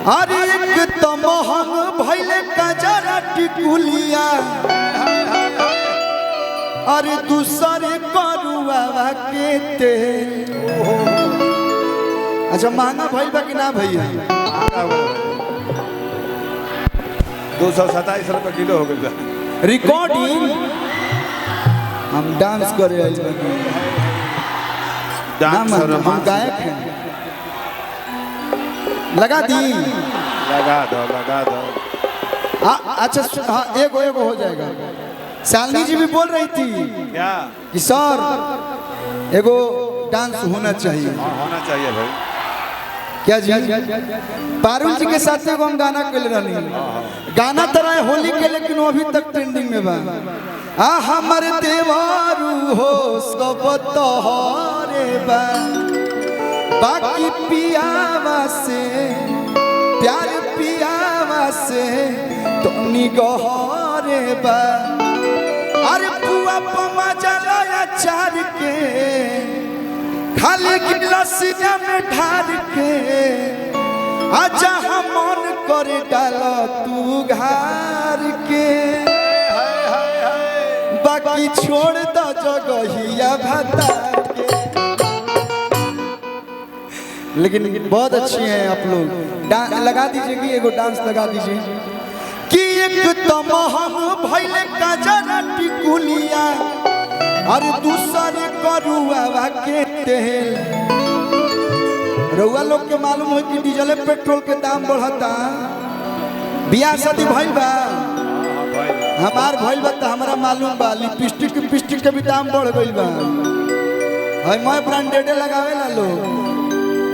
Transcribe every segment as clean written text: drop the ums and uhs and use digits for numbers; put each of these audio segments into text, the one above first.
अरे एक तो मोहन भैले कजरा टिकुलिया अरे दूसरे करुआ के तेल। अच्छा महंगा भइल बा कि ना भैया? 227 रुपये किलो हो गया। रिकॉर्डिंग हम डांस करे आइल बानी। हम गायक हैं। लगा दी? लगा दो। अच्छा हाँ एगो हो जाएगा। शालिनी जी भी बोल रही थी क्या कि सर एगो डांस होना चाहिए। होना चाहिए भाई। क्या जी? पारुल जी के साथ एगो हम गाना कर रही। गाना तरह होली के लेकिन वो अभी तक ट्रेंडिंग में बा। हमर देवारू हो सब तोहरे बा बाकी पियावा से प्यार पियावा से तो निगहरे बा। अरे पुआ पमा जलाया चार के खाली गिलासिया में ढार के आजा हम मन करे डाला तू घार के बाकी छोड़ दो जगहिया भतार के। लेकिन बहुत अच्छी हैं आप लोग। लगा दीजिए कि एगो डांस लगा दीजिए कि एक तो मोहन भइले कजरा टिकुलिया अरे दूसरे करुआ के तेल। रउआ लोग के मालूम हो कि डीजल पेट्रोल के दाम बढ़ता। बियाह शादी भइल बा हमार भइल बा तो हमरा मालूम बा। लिपस्टिक के भी दाम बढ़ गइल बा। है मैं ब्रांडेड लगावे ला लोग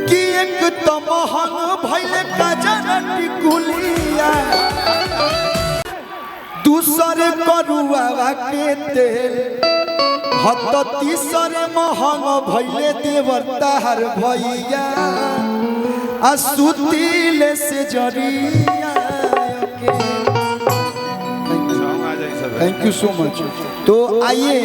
कि एक तो मोहन भइले कजरा टिकुलिया दूसरे करुआ के तेल। हत तीसरे मोहन भइले देवता हर भैया असुतिले से जरिया के। Thank you so much. तो आइए